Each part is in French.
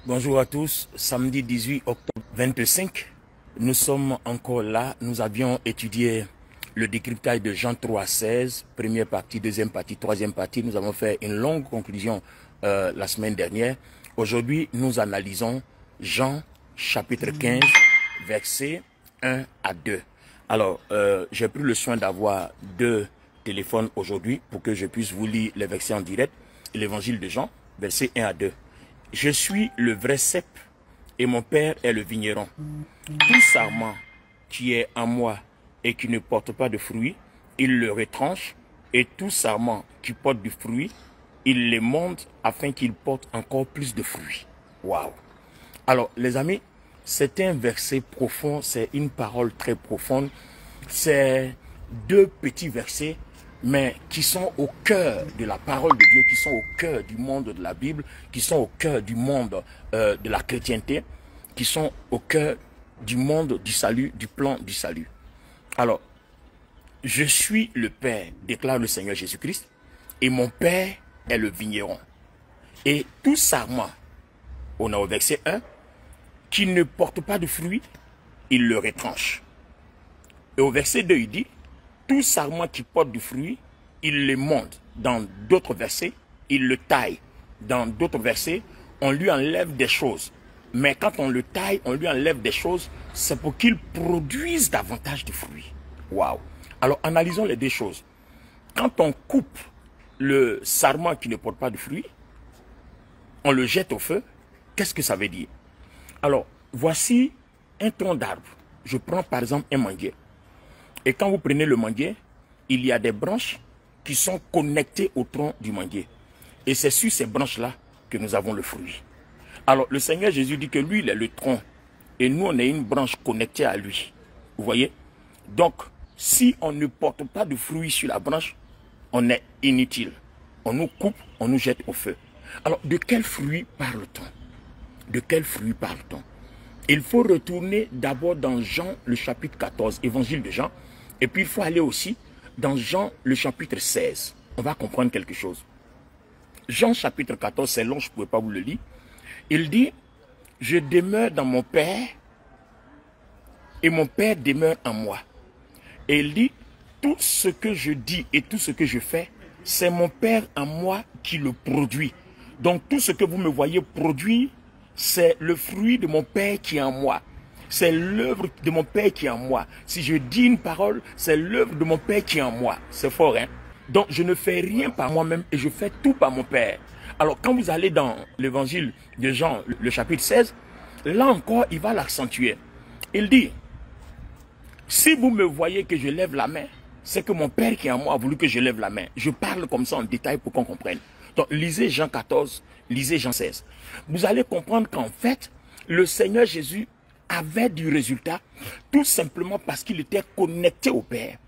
Bonjour à tous, samedi 18 octobre 25, nous sommes encore là, nous avions étudié le décryptage de Jean 3,16, première partie, deuxième partie, troisième partie, nous avons fait une longue conclusion la semaine dernière. Aujourd'hui, nous analysons Jean chapitre 15, versets 1 à 2. Alors, j'ai pris le soin d'avoir deux téléphones aujourd'hui pour que je puisse vous lire les versets en direct, l'évangile de Jean, versets 1 à 2. Je suis le vrai cep et mon père est le vigneron. Tout sarment qui est en moi et qui ne porte pas de fruit, il le retranche, et tout sarment qui porte du fruit, il les monte afin qu'il porte encore plus de fruits. Waouh! Alors, les amis, c'est un verset profond, c'est une parole très profonde. C'est deux petits versets, mais qui sont au cœur de la parole de Dieu, qui sont au cœur du monde de la Bible, qui sont au cœur du monde de la chrétienté, qui sont au cœur du monde du salut, du plan du salut. Alors, je suis le Père, déclare le Seigneur Jésus-Christ, et mon Père est le vigneron. Et tout sarment, on a au verset 1, qui ne porte pas de fruit, il le retranche. Et au verset 2, il dit, tout sarment qui porte du fruit, il le monte. Dans d'autres versets, il le taille. Dans d'autres versets, on lui enlève des choses. Mais quand on le taille, on lui enlève des choses, c'est pour qu'il produise davantage de fruits. Waouh! Alors, analysons les deux choses. Quand on coupe le sarment qui ne porte pas de fruits, on le jette au feu, qu'est-ce que ça veut dire? Alors, voici un tronc d'arbre. Je prends par exemple un manguier. Et quand vous prenez le manguier, il y a des branches qui sont connectées au tronc du manguier. Et c'est sur ces branches-là que nous avons le fruit. Alors, le Seigneur Jésus dit que lui, il est le tronc. Et nous, on est une branche connectée à lui. Vous voyez? Donc, si on ne porte pas de fruits sur la branche, on est inutile. On nous coupe, on nous jette au feu. Alors, de quel fruit parle-t-on? De quel fruit parle-t-on? Il faut retourner d'abord dans Jean, le chapitre 14, évangile de Jean. Et puis, il faut aller aussi dans Jean, le chapitre 16. On va comprendre quelque chose. Jean, chapitre 14, c'est long, je ne pouvais pas vous le lire. Il dit, je demeure dans mon Père et mon Père demeure en moi. Et il dit, tout ce que je dis et tout ce que je fais, c'est mon Père en moi qui le produit. Donc, tout ce que vous me voyez produire, c'est le fruit de mon Père qui est en moi. C'est l'œuvre de mon Père qui est en moi. Si je dis une parole, c'est l'œuvre de mon Père qui est en moi. C'est fort, hein? Donc, je ne fais rien par moi-même et je fais tout par mon Père. Alors, quand vous allez dans l'évangile de Jean, le chapitre 16, là encore, il va l'accentuer. Il dit, si vous me voyez que je lève la main, c'est que mon Père qui est en moi a voulu que je lève la main. Je parle comme ça en détail pour qu'on comprenne. Donc, lisez Jean 14, lisez Jean 16. Vous allez comprendre qu'en fait, le Seigneur Jésus avait du résultat tout simplement parce qu'il était connecté au Père.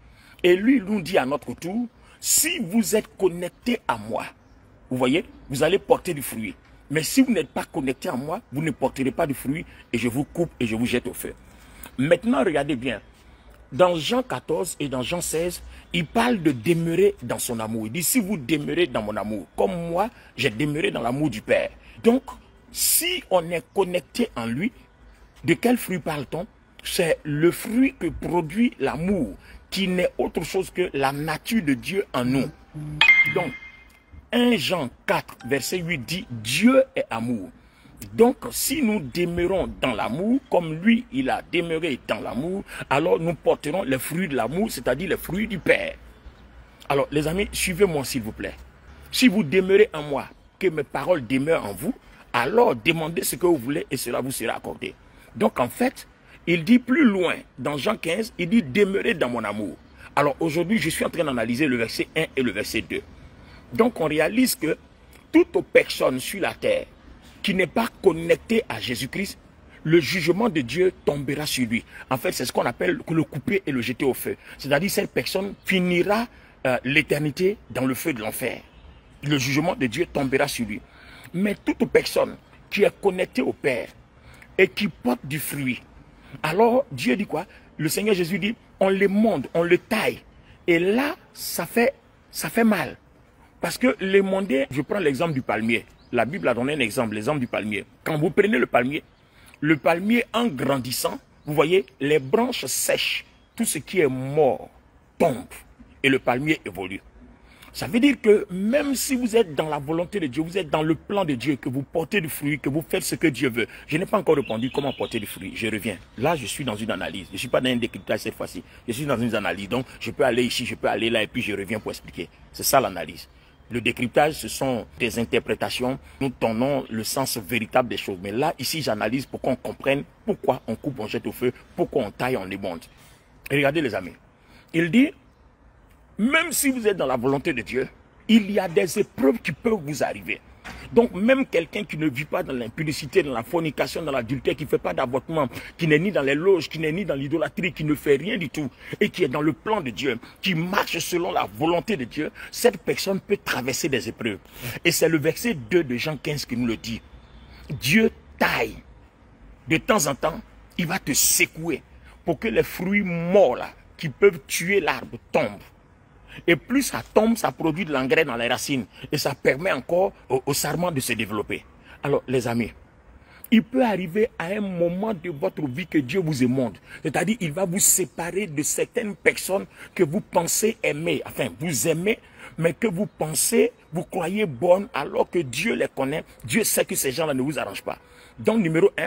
Et lui, il nous dit à notre tour, si vous êtes connecté à moi, vous voyez, vous allez porter du fruit. Mais si vous n'êtes pas connecté à moi, vous ne porterez pas de fruit et je vous coupe et je vous jette au feu. Maintenant, regardez bien. Dans Jean 14 et dans Jean 16, il parle de demeurer dans son amour. Il dit, si vous demeurez dans mon amour, comme moi, j'ai demeuré dans l'amour du Père. Donc, si on est connecté en lui, de quel fruit parle-t-on? C'est le fruit que produit l'amour, qui n'est autre chose que la nature de Dieu en nous. Donc, 1 Jean 4, verset 8 dit, Dieu est amour. Donc, si nous demeurons dans l'amour, comme lui, il a demeuré dans l'amour, alors nous porterons les fruits de l'amour, c'est-à-dire les fruits du Père. Alors, les amis, suivez-moi s'il vous plaît. Si vous demeurez en moi, que mes paroles demeurent en vous, alors demandez ce que vous voulez et cela vous sera accordé. Donc, en fait, il dit plus loin, dans Jean 15, il dit demeurez dans mon amour. Alors, aujourd'hui, je suis en train d'analyser le verset 1 et le verset 2. Donc, on réalise que toute personne sur la terre qui n'est pas connectée à Jésus-Christ, le jugement de Dieu tombera sur lui. En fait, c'est ce qu'on appelle le couper et le jeter au feu. C'est-à-dire cette personne finira l'éternité dans le feu de l'enfer. Le jugement de Dieu tombera sur lui. Mais toute personne qui est connectée au Père et qui porte du fruit, alors Dieu dit quoi? Le Seigneur Jésus dit, on les monte, on le taille. Et là, ça fait mal. Parce que les mondés, je prends l'exemple du palmier. La Bible a donné un exemple, l'exemple du palmier. Quand vous prenez le palmier en grandissant, vous voyez, les branches sèches, tout ce qui est mort tombe et le palmier évolue. Ça veut dire que même si vous êtes dans la volonté de Dieu, vous êtes dans le plan de Dieu, que vous portez du fruit, que vous faites ce que Dieu veut. Je n'ai pas encore répondu comment porter du fruit. Je reviens. Là, je suis dans une analyse. Je ne suis pas dans un décryptage cette fois-ci. Je suis dans une analyse. Donc, je peux aller ici, je peux aller là et puis je reviens pour expliquer. C'est ça l'analyse. Le décryptage, ce sont des interprétations. Nous donnons le sens véritable des choses. Mais là, ici, j'analyse pour qu'on comprenne pourquoi on coupe, on jette au feu, pourquoi on taille, on émonte. Et regardez les amis. Il dit, même si vous êtes dans la volonté de Dieu, il y a des épreuves qui peuvent vous arriver. Donc même quelqu'un qui ne vit pas dans l'impudicité, dans la fornication, dans l'adultère, qui ne fait pas d'avortement, qui n'est ni dans les loges, qui n'est ni dans l'idolâtrie, qui ne fait rien du tout, et qui est dans le plan de Dieu, qui marche selon la volonté de Dieu, cette personne peut traverser des épreuves. Et c'est le verset 2 de Jean 15 qui nous le dit. Dieu taille. De temps en temps, il va te secouer pour que les fruits morts là, qui peuvent tuer l'arbre tombent. Et plus ça tombe, ça produit de l'engrais dans les racines. Et ça permet encore au sarment de se développer. Alors, les amis, il peut arriver à un moment de votre vie que Dieu vous émonde. C'est-à-dire, il va vous séparer de certaines personnes que vous pensez aimer. Enfin, vous aimez, mais que vous pensez, vous croyez bonnes, alors que Dieu les connaît. Dieu sait que ces gens-là ne vous arrangent pas. Donc, numéro 1,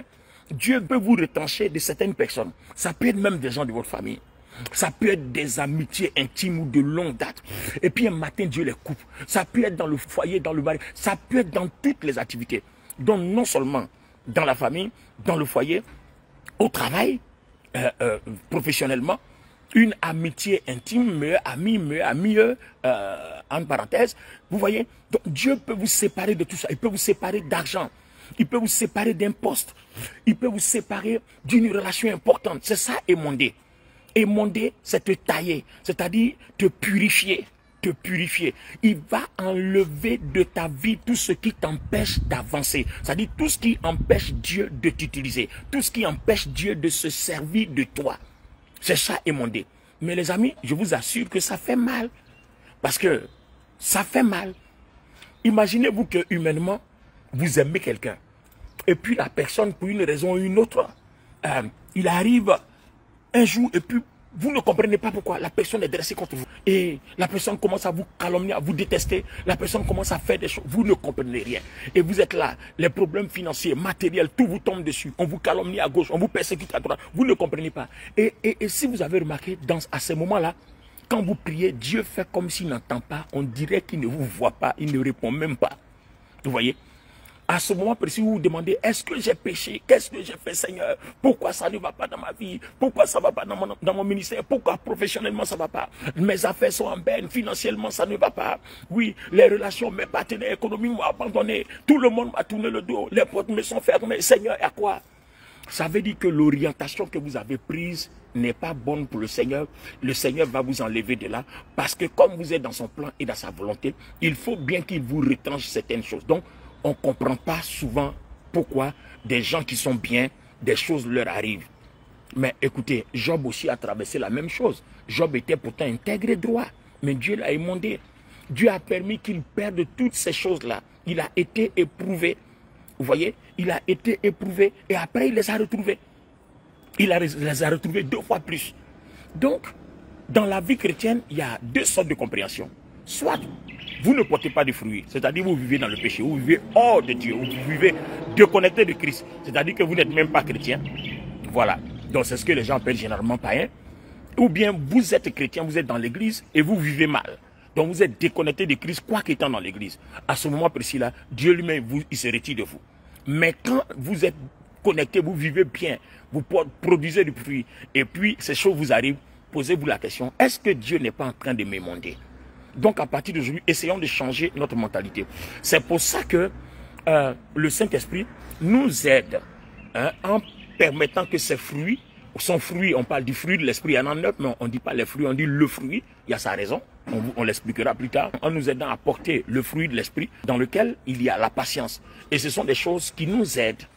Dieu peut vous retrancher de certaines personnes. Ça peut être même des gens de votre famille. Ça peut être des amitiés intimes ou de longue date. Et puis un matin, Dieu les coupe. Ça peut être dans le foyer, dans le mari. Ça peut être dans toutes les activités. Donc non seulement dans la famille, dans le foyer, au travail, professionnellement, une amitié intime, meilleure amie, en parenthèse. Vous voyez, donc Dieu peut vous séparer de tout ça. Il peut vous séparer d'argent. Il peut vous séparer d'un poste. Il peut vous séparer d'une relation importante. C'est ça, émonder. Émonder, c'est te tailler, c'est-à-dire te purifier, te purifier. Il va enlever de ta vie tout ce qui t'empêche d'avancer, c'est-à-dire tout ce qui empêche Dieu de t'utiliser, tout ce qui empêche Dieu de se servir de toi. C'est ça, émonder. Mais les amis, je vous assure que ça fait mal, parce que ça fait mal. Imaginez-vous que humainement, vous aimez quelqu'un, et puis la personne, pour une raison ou une autre, il arrive un jour, et puis vous ne comprenez pas pourquoi la personne est dressée contre vous. Et la personne commence à vous calomnier, à vous détester. La personne commence à faire des choses. Vous ne comprenez rien. Et vous êtes là. Les problèmes financiers, matériels, tout vous tombe dessus. On vous calomnie à gauche, on vous persécute à droite. Vous ne comprenez pas. Et si vous avez remarqué, à ces moments-là, quand vous priez, Dieu fait comme s'il n'entend pas. On dirait qu'il ne vous voit pas. Il ne répond même pas. Vous voyez? À ce moment précis, vous vous demandez, est-ce que j'ai péché? Qu'est-ce que j'ai fait, Seigneur? Pourquoi ça ne va pas dans ma vie? Pourquoi ça ne va pas dans mon ministère? Pourquoi professionnellement ça ne va pas? Mes affaires sont en berne, financièrement ça ne va pas. Oui, les relations, mes partenaires économiques m'ont abandonné. Tout le monde m'a tourné le dos. Les portes me sont fermées. Seigneur, à quoi? Ça veut dire que l'orientation que vous avez prise n'est pas bonne pour le Seigneur. Le Seigneur va vous enlever de là. Parce que comme vous êtes dans son plan et dans sa volonté, il faut bien qu'il vous retranche certaines choses. Donc, on ne comprend pas souvent pourquoi des gens qui sont bien, des choses leur arrivent. Mais écoutez, Job aussi a traversé la même chose. Job était pourtant intègre et droit, mais Dieu l'a émondé. Dieu a permis qu'il perde toutes ces choses-là. Il a été éprouvé. Vous voyez, il a été éprouvé et après il les a retrouvés. Il les a retrouvés 2 fois plus. Donc, dans la vie chrétienne, il y a 2 sortes de compréhension. Soit vous ne portez pas de fruits, c'est-à-dire vous vivez dans le péché, vous vivez hors de Dieu, vous vivez déconnecté de Christ, c'est-à-dire que vous n'êtes même pas chrétien. Voilà, donc c'est ce que les gens appellent généralement païens. Ou bien vous êtes chrétien, vous êtes dans l'église et vous vivez mal. Donc vous êtes déconnecté de Christ, quoi qu'étant dans l'église. À ce moment précis-là, Dieu lui-même, il se retire de vous. Mais quand vous êtes connecté, vous vivez bien, vous produisez du fruit, et puis ces choses vous arrivent, posez-vous la question, est-ce que Dieu n'est pas en train de m'émonder? Donc à partir d'aujourd'hui, essayons de changer notre mentalité. C'est pour ça que le Saint-Esprit nous aide en permettant que ces fruits, son fruit, on parle du fruit de l'esprit, il y en a 9, mais on ne dit pas les fruits, on dit le fruit, il y a sa raison, on l'expliquera plus tard, en nous aidant à porter le fruit de l'esprit dans lequel il y a la patience. Et ce sont des choses qui nous aident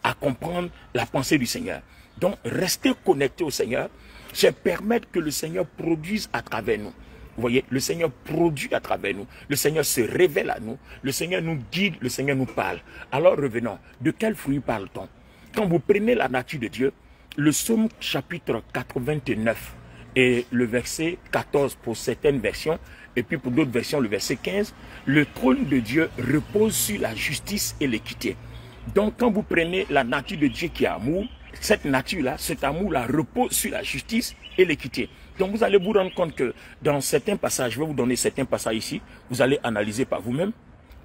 à comprendre la pensée du Seigneur. Donc rester connecté au Seigneur, c'est permettre que le Seigneur produise à travers nous. Vous voyez, le Seigneur produit à travers nous. Le Seigneur se révèle à nous. Le Seigneur nous guide, le Seigneur nous parle. Alors revenons, de quel fruit parle-t-on? Quand vous prenez la nature de Dieu, le psaume chapitre 89 et le verset 14 pour certaines versions, et puis pour d'autres versions, le verset 15, le trône de Dieu repose sur la justice et l'équité. Donc quand vous prenez la nature de Dieu qui est amour, cette nature-là, cet amour-là repose sur la justice et l'équité. Donc vous allez vous rendre compte que dans certains passages, je vais vous donner certains passages ici, vous allez analyser par vous-même.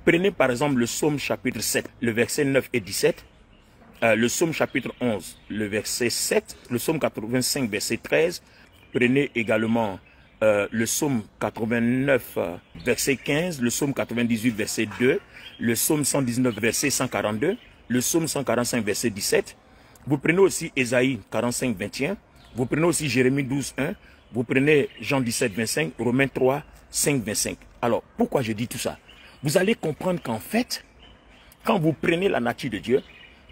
Prenez par exemple le psaume chapitre 7, le verset 9 et 17, le psaume chapitre 11, le verset 7, le psaume 85, verset 13, prenez également le psaume 89, verset 15, le psaume 98, verset 2, le psaume 119, verset 142, le psaume 145, verset 17, vous prenez aussi Ésaïe 45, 21, vous prenez aussi Jérémie 12, 1, vous prenez Jean 17, 25, Romains 3, 5, 25. Alors, pourquoi je dis tout ça? Vous allez comprendre qu'en fait, quand vous prenez la nature de Dieu,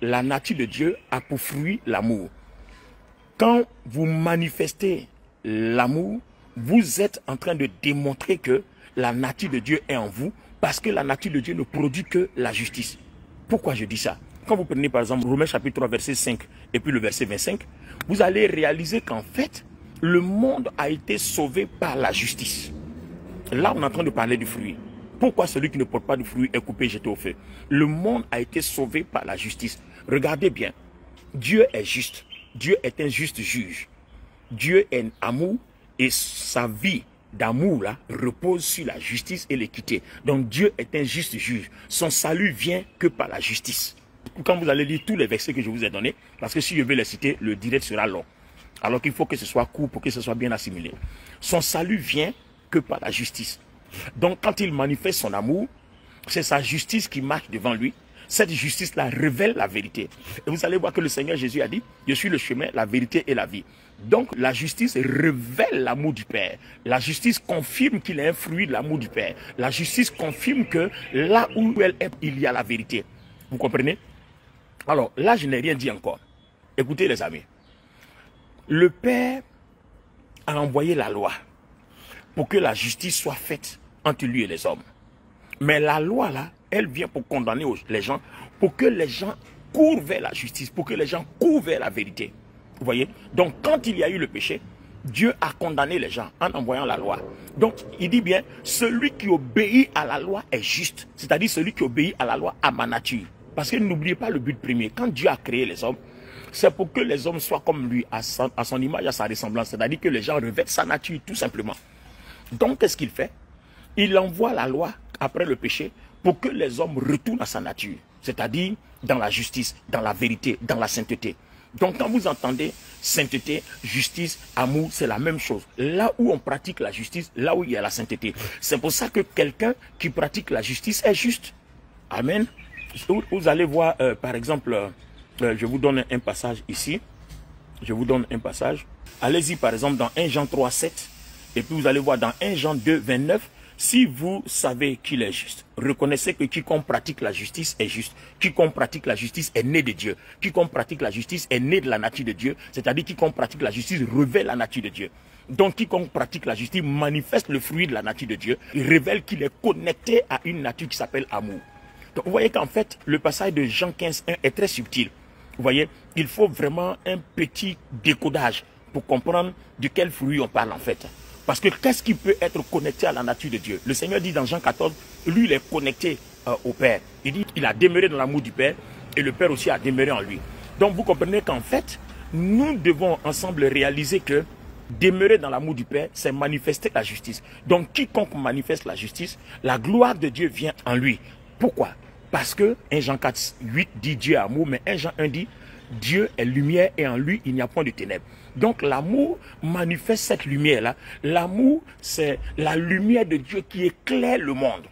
la nature de Dieu a pour fruit l'amour. Quand vous manifestez l'amour, vous êtes en train de démontrer que la nature de Dieu est en vous, parce que la nature de Dieu ne produit que la justice. Pourquoi je dis ça? Quand vous prenez par exemple Romains chapitre 3, verset 5 et puis le verset 25, vous allez réaliser qu'en fait, le monde a été sauvé par la justice. Là, on est en train de parler du fruit. Pourquoi celui qui ne porte pas de fruit est coupé et jeté au feu? Le monde a été sauvé par la justice. Regardez bien, Dieu est juste. Dieu est un juste juge. Dieu est amour et sa vie d'amour là repose sur la justice et l'équité. Donc Dieu est un juste juge. Son salut vient que par la justice. Quand vous allez lire tous les versets que je vous ai donnés, parce que si je vais les citer, le direct sera long. Alors qu'il faut que ce soit court pour que ce soit bien assimilé. Son salut vient que par la justice. Donc quand il manifeste son amour, c'est sa justice qui marche devant lui. Cette justice-là révèle la vérité. Et vous allez voir que le Seigneur Jésus a dit, je suis le chemin, la vérité et la vie. Donc la justice révèle l'amour du Père. La justice confirme qu'il est un fruit de l'amour du Père. La justice confirme que là où elle est, il y a la vérité. Vous comprenez? Alors là, je n'ai rien dit encore. Écoutez les amis. Le Père a envoyé la loi pour que la justice soit faite entre lui et les hommes. Mais la loi là, elle vient pour condamner les gens, pour que les gens courent vers la justice, pour que les gens courent vers la vérité. Vous voyez? Donc quand il y a eu le péché, Dieu a condamné les gens en envoyant la loi. Donc il dit bien, celui qui obéit à la loi est juste. C'est-à-dire celui qui obéit à la loi à ma nature. Parce que n'oubliez pas le but premier. Quand Dieu a créé les hommes, c'est pour que les hommes soient comme lui, à son image, à sa ressemblance. C'est-à-dire que les gens revêtent sa nature, tout simplement. Donc, qu'est-ce qu'il fait? Il envoie la loi après le péché pour que les hommes retournent à sa nature. C'est-à-dire dans la justice, dans la vérité, dans la sainteté. Donc, quand vous entendez sainteté, justice, amour, c'est la même chose. Là où on pratique la justice, là où il y a la sainteté. C'est pour ça que quelqu'un qui pratique la justice est juste. Amen. Vous allez voir, par exemple... je vous donne un passage ici. Je vous donne un passage. Allez-y par exemple dans 1 Jean 3, 7. Et puis vous allez voir dans 1 Jean 2, 29. Si vous savez qu'il est juste, reconnaissez que quiconque pratique la justice est juste. Quiconque pratique la justice est né de Dieu. Quiconque pratique la justice est né de la nature de Dieu. C'est-à-dire quiconque pratique la justice révèle la nature de Dieu. Donc quiconque pratique la justice manifeste le fruit de la nature de Dieu. Il révèle qu'il est connecté à une nature qui s'appelle amour. Donc vous voyez qu'en fait, le passage de Jean 15, 1 est très subtil. Vous voyez, il faut vraiment un petit décodage pour comprendre de quel fruit on parle en fait. Parce que qu'est-ce qui peut être connecté à la nature de Dieu? Le Seigneur dit dans Jean 14, lui il est connecté au Père. Il dit qu'il a demeuré dans l'amour du Père et le Père aussi a demeuré en lui. Donc vous comprenez qu'en fait, nous devons ensemble réaliser que demeurer dans l'amour du Père, c'est manifester la justice. Donc quiconque manifeste la justice, la gloire de Dieu vient en lui. Pourquoi? Parce que 1 Jean 4, 8 dit Dieu est amour, mais 1 Jean 1 dit Dieu est lumière et en lui il n'y a point de ténèbres. Donc l'amour manifeste cette lumière-là. L'amour, c'est la lumière de Dieu qui éclaire le monde.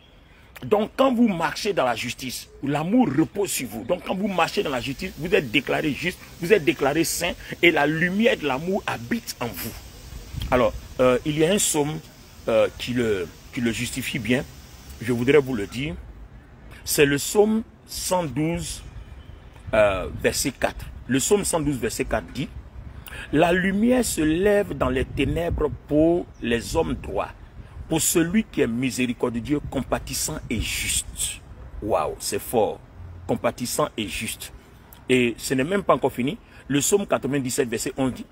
Donc quand vous marchez dans la justice, l'amour repose sur vous. Donc quand vous marchez dans la justice, vous êtes déclaré juste, vous êtes déclaré saint et la lumière de l'amour habite en vous. Alors, il y a un psaume qui le justifie bien. Je voudrais vous le dire. C'est le psaume 112, verset 4. Le psaume 112, verset 4 dit « La lumière se lève dans les ténèbres pour les hommes droits. pour celui qui est miséricordieux, compatissant et juste. Waouh, c'est fort. Compatissant et juste. Et ce n'est même pas encore fini. Le psaume 97, verset 11 dit,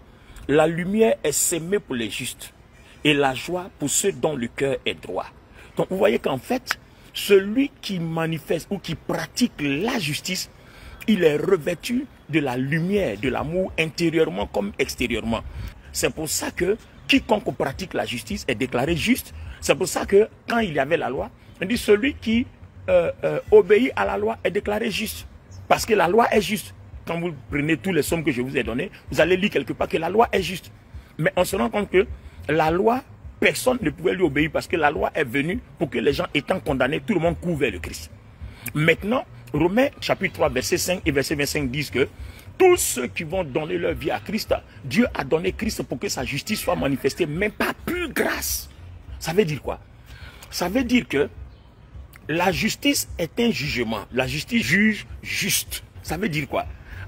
la lumière est sémée pour les justes et la joie pour ceux dont le cœur est droit. Donc vous voyez qu'en fait, celui qui manifeste ou qui pratique la justice, il est revêtu de la lumière, de l'amour intérieurement comme extérieurement. C'est pour ça que quiconque pratique la justice est déclaré juste. C'est pour ça que quand il y avait la loi, on dit celui qui obéit à la loi est déclaré juste. Parce que la loi est juste. Quand vous prenez tous les sommes que je vous ai données, vous allez lire quelque part que la loi est juste. Mais on se rend compte que la loi, personne ne pouvait lui obéir parce que la loi est venue pour que les gens étant condamnés, tout le monde court vers le Christ. Maintenant, Romains chapitre 3, verset 5 et verset 25 disent que tous ceux qui vont donner leur vie à Christ, Dieu a donné Christ pour que sa justice soit manifestée, mais pas plus grâce. Ça veut dire quoi? Ça veut dire que la justice est un jugement. La justice juge juste. Ça veut dire quoi?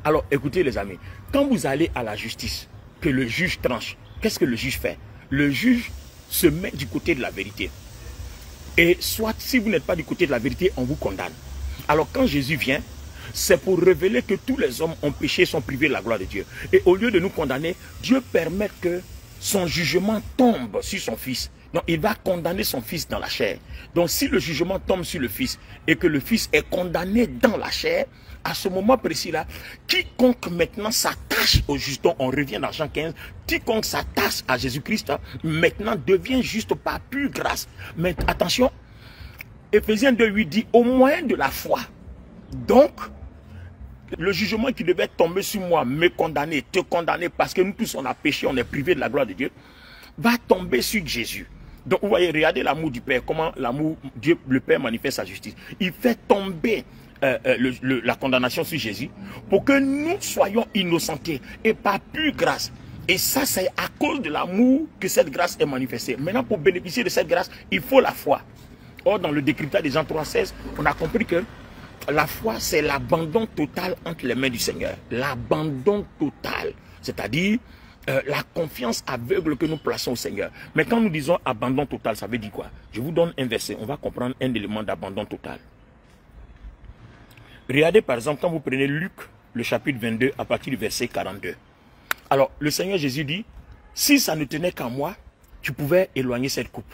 Alors, écoutez les amis, quand vous allez à la justice, que le juge tranche, qu'est-ce que le juge fait? Le juge se met du côté de la vérité. Et soit, si vous n'êtes pas du côté de la vérité, on vous condamne. Alors, quand Jésus vient, c'est pour révéler que tous les hommes ont péché et sont privés de la gloire de Dieu. Et au lieu de nous condamner, Dieu permet que son jugement tombe sur son fils. Donc, il va condamner son fils dans la chair. Donc, si le jugement tombe sur le fils et que le fils est condamné dans la chair, à ce moment précis-là, quiconque maintenant s'attache au juste, donc on revient dans Jean 15, quiconque s'attache à Jésus-Christ, maintenant devient juste par pure grâce. Mais attention, Éphésiens 2:8 dit, au moyen de la foi. Donc, le jugement qui devait tomber sur moi, me condamner, te condamner, parce que nous tous on a péché, on est privé de la gloire de Dieu, va tomber sur Jésus. Donc vous voyez, regardez l'amour du Père, comment l'amour, Dieu, le Père manifeste sa justice. Il fait tomber la condamnation sur Jésus pour que nous soyons innocentés et par pure grâce. Et ça, c'est à cause de l'amour que cette grâce est manifestée. Maintenant, pour bénéficier de cette grâce, il faut la foi. Or, dans le décryptage de Jean 3,16, on a compris que la foi, c'est l'abandon total entre les mains du Seigneur. L'abandon total, c'est-à-dire la confiance aveugle que nous plaçons au Seigneur. Mais quand nous disons abandon total, ça veut dire quoi? Je vous donne un verset, on va comprendre un élément d'abandon total. Regardez par exemple, quand vous prenez Luc, le chapitre 22, à partir du verset 42. Alors, le Seigneur Jésus dit, si ça ne tenait qu'à moi, tu pouvais éloigner cette coupe.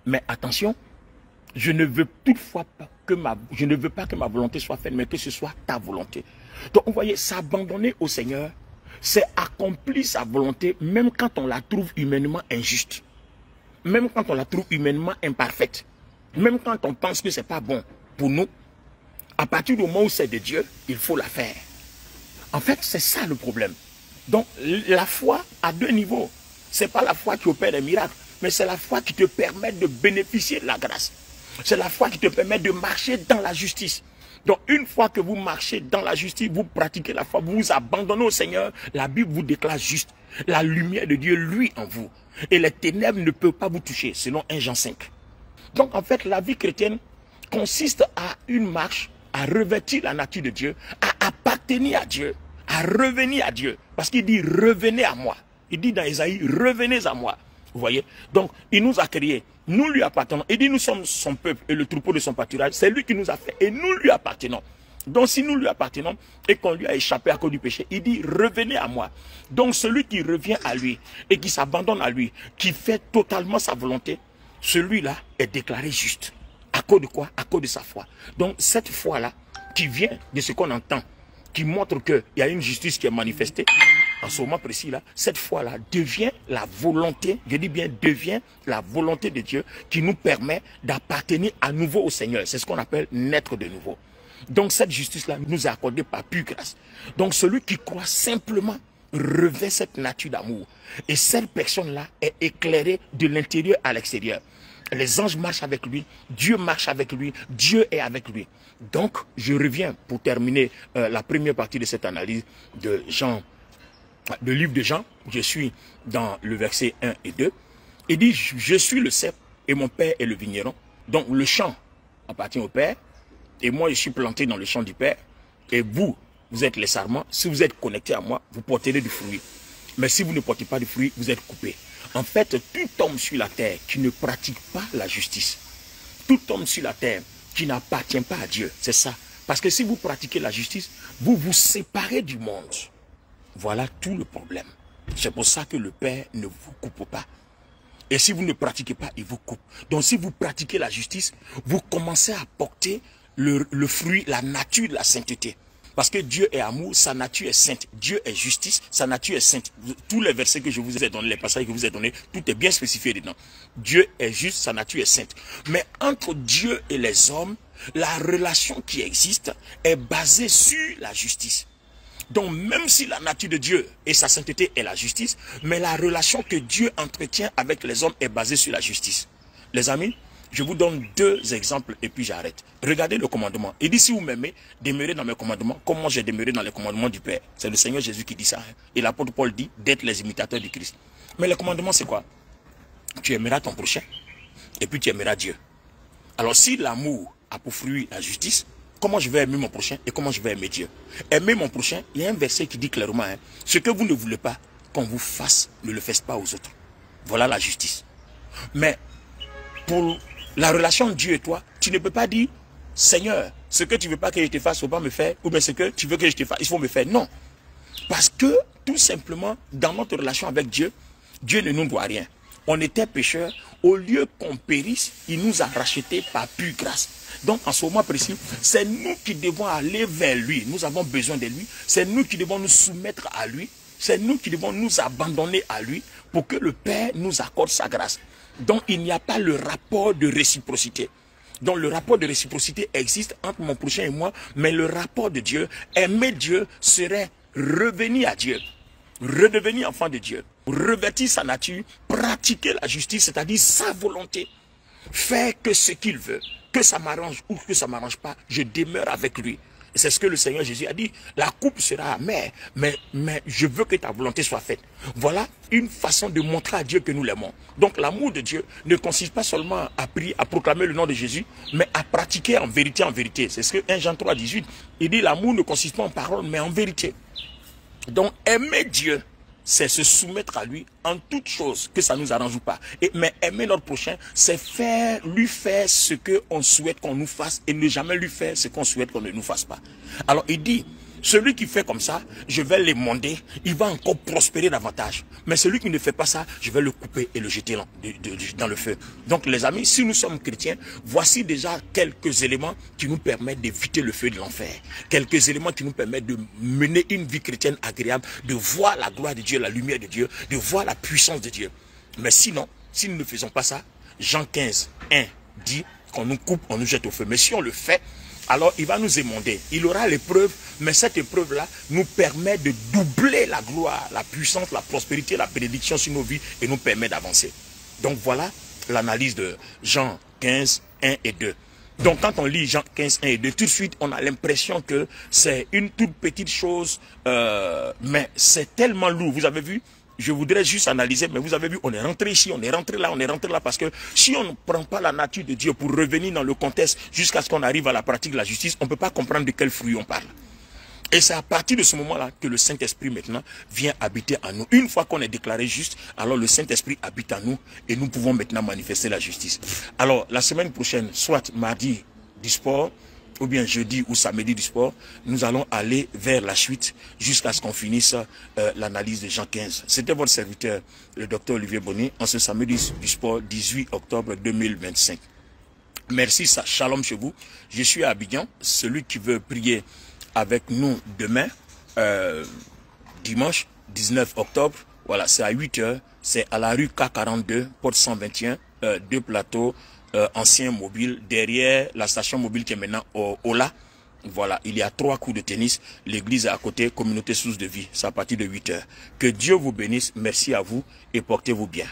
Mais attention, je ne veux toutefois pas que ma volonté soit faite, mais que ce soit ta volonté. Donc, vous voyez, s'abandonner au Seigneur, c'est accomplir sa volonté, même quand on la trouve humainement injuste. Même quand on la trouve humainement imparfaite. Même quand on pense que ce n'est pas bon pour nous. À partir du moment où c'est de Dieu, il faut la faire. En fait, c'est ça le problème. Donc, la foi a deux niveaux. Ce n'est pas la foi qui opère des miracles, mais c'est la foi qui te permet de bénéficier de la grâce. C'est la foi qui te permet de marcher dans la justice. Donc, une fois que vous marchez dans la justice, vous pratiquez la foi, vous vous abandonnez au Seigneur, la Bible vous déclare juste. La lumière de Dieu, lui, en vous. Et les ténèbres ne peuvent pas vous toucher, selon 1 Jean 5. Donc, en fait, la vie chrétienne consiste à une marche, à revêtir la nature de Dieu, à appartenir à Dieu, à revenir à Dieu. Parce qu'il dit, revenez à moi. Il dit dans Isaïe, revenez à moi. Vous voyez? Donc, il nous a créés. Nous lui appartenons. Il dit, nous sommes son peuple et le troupeau de son pâturage. C'est lui qui nous a fait. Et nous lui appartenons. Donc, si nous lui appartenons et qu'on lui a échappé à cause du péché, il dit, revenez à moi. Donc, celui qui revient à lui et qui s'abandonne à lui, qui fait totalement sa volonté, celui-là est déclaré juste. À cause de quoi? À cause de sa foi. Donc, cette foi-là, qui vient de ce qu'on entend, qui montre qu'il y a une justice qui est manifestée, en ce moment précis-là, cette foi-là devient la volonté, je dis bien devient la volonté de Dieu qui nous permet d'appartenir à nouveau au Seigneur. C'est ce qu'on appelle naître de nouveau. Donc cette justice-là nous est accordée par pure grâce. Donc celui qui croit simplement revêt cette nature d'amour. Et cette personne-là est éclairée de l'intérieur à l'extérieur. Les anges marchent avec lui, Dieu marche avec lui, Dieu est avec lui. Donc je reviens pour terminer la première partie de cette analyse de Jean. Le livre de Jean, je suis dans le verset 1 et 2. Il dit, je suis le cep et mon père est le vigneron. Donc le champ appartient au père et moi je suis planté dans le champ du père. Et vous, vous êtes les sarments. Si vous êtes connectés à moi, vous porterez du fruit. Mais si vous ne portez pas de fruit, vous êtes coupés. En fait, tout homme sur la terre qui ne pratique pas la justice, tout homme sur la terre qui n'appartient pas à Dieu, c'est ça. Parce que si vous pratiquez la justice, vous vous séparez du monde. Voilà tout le problème. C'est pour ça que le Père ne vous coupe pas. Et si vous ne pratiquez pas, il vous coupe. Donc si vous pratiquez la justice, vous commencez à porter le fruit, la nature de la sainteté. Parce que Dieu est amour, sa nature est sainte. Dieu est justice, sa nature est sainte. Tous les versets que je vous ai donnés, les passages que je vous ai donnés, tout est bien spécifié dedans. Dieu est juste, sa nature est sainte. Mais entre Dieu et les hommes, la relation qui existe est basée sur la justice. Donc même si la nature de Dieu et sa sainteté est la justice, mais la relation que Dieu entretient avec les hommes est basée sur la justice. Les amis, je vous donne deux exemples et puis j'arrête. Regardez le commandement. Il dit si vous m'aimez, demeurez dans mes commandements, comme moi j'ai demeuré dans les commandements du Père. C'est le Seigneur Jésus qui dit ça. Et l'apôtre Paul dit d'être les imitateurs du Christ. Mais le commandement c'est quoi? Tu aimeras ton prochain et puis tu aimeras Dieu. Alors si l'amour a pour fruit la justice, comment je vais aimer mon prochain et comment je vais aimer Dieu? Aimer mon prochain, il y a un verset qui dit clairement, ce que vous ne voulez pas qu'on vous fasse, ne le faites pas aux autres. Voilà la justice. Mais pour la relation Dieu et toi, tu ne peux pas dire, Seigneur, ce que tu ne veux pas que je te fasse, il ne faut pas me faire, ou bien ce que tu veux que je te fasse, il faut me faire. Non. Parce que, tout simplement, dans notre relation avec Dieu, Dieu ne nous doit rien. On était pécheurs, au lieu qu'on périsse, il nous a rachetés par pure grâce. Donc, en ce moment précis, c'est nous qui devons aller vers lui. Nous avons besoin de lui. C'est nous qui devons nous soumettre à lui. C'est nous qui devons nous abandonner à lui pour que le Père nous accorde sa grâce. Donc, il n'y a pas le rapport de réciprocité. Donc, le rapport de réciprocité existe entre mon prochain et moi, mais le rapport de Dieu, aimer Dieu, serait revenir à Dieu, redevenir enfant de Dieu, revêtir sa nature, pratiquer la justice, c'est-à-dire sa volonté, faire que ce qu'il veut, que ça m'arrange ou que ça ne m'arrange pas, je demeure avec lui. Et c'est ce que le Seigneur Jésus a dit, la coupe sera amère, mais je veux que ta volonté soit faite. Voilà une façon de montrer à Dieu que nous l'aimons. Donc l'amour de Dieu ne consiste pas seulement à prier, à proclamer le nom de Jésus, mais à pratiquer en vérité, en vérité. C'est ce que 1 Jean 3, 18, il dit l'amour ne consiste pas en parole, mais en vérité. Donc aimer Dieu, c'est se soumettre à lui en toute chose, que ça nous arrange ou pas. Mais aimer notre prochain, c'est lui faire ce qu'on souhaite qu'on nous fasse et ne jamais lui faire ce qu'on souhaite qu'on ne nous fasse pas. Alors il dit, celui qui fait comme ça, je vais l'émonder, il va encore prospérer davantage. Mais celui qui ne fait pas ça, je vais le couper et le jeter dans le feu. Donc les amis, si nous sommes chrétiens, voici déjà quelques éléments qui nous permettent d'éviter le feu de l'enfer. Quelques éléments qui nous permettent de mener une vie chrétienne agréable, de voir la gloire de Dieu, la lumière de Dieu, de voir la puissance de Dieu. Mais sinon, si nous ne faisons pas ça, Jean 15, 1 dit qu'on nous coupe, on nous jette au feu. Mais si on le fait, alors il va nous émonder. Il aura l'épreuve, mais cette épreuve-là nous permet de doubler la gloire, la puissance, la prospérité, la bénédiction sur nos vies et nous permet d'avancer. Donc voilà l'analyse de Jean 15, 1 et 2. Donc quand on lit Jean 15, 1 et 2, tout de suite on a l'impression que c'est une toute petite chose, mais c'est tellement lourd. Vous avez vu? Je voudrais juste analyser, mais vous avez vu, on est rentré ici, on est rentré là, parce que si on ne prend pas la nature de Dieu pour revenir dans le contexte jusqu'à ce qu'on arrive à la pratique de la justice, on ne peut pas comprendre de quel fruit on parle. Et c'est à partir de ce moment-là que le Saint-Esprit maintenant vient habiter en nous. Une fois qu'on est déclaré juste, alors le Saint-Esprit habite en nous et nous pouvons maintenant manifester la justice. Alors la semaine prochaine, soit mardi du sport, ou bien jeudi ou samedi du sport, nous allons aller vers la suite jusqu'à ce qu'on finisse l'analyse de Jean 15. C'était votre serviteur, le docteur Olivier Bonny, en ce samedi du sport 18 octobre 2025. Merci, shalom chez vous. Je suis à Abidjan. Celui qui veut prier avec nous demain, dimanche 19 octobre, voilà, c'est à 8 h, c'est à la rue K42, porte 121, deux plateaux, ancien mobile, derrière la station mobile qui est maintenant au Ola. Voilà, il y a 3 cours de tennis, l'église est à côté, communauté source de vie, c'est à partir de 8 h. Que Dieu vous bénisse, merci à vous et portez-vous bien.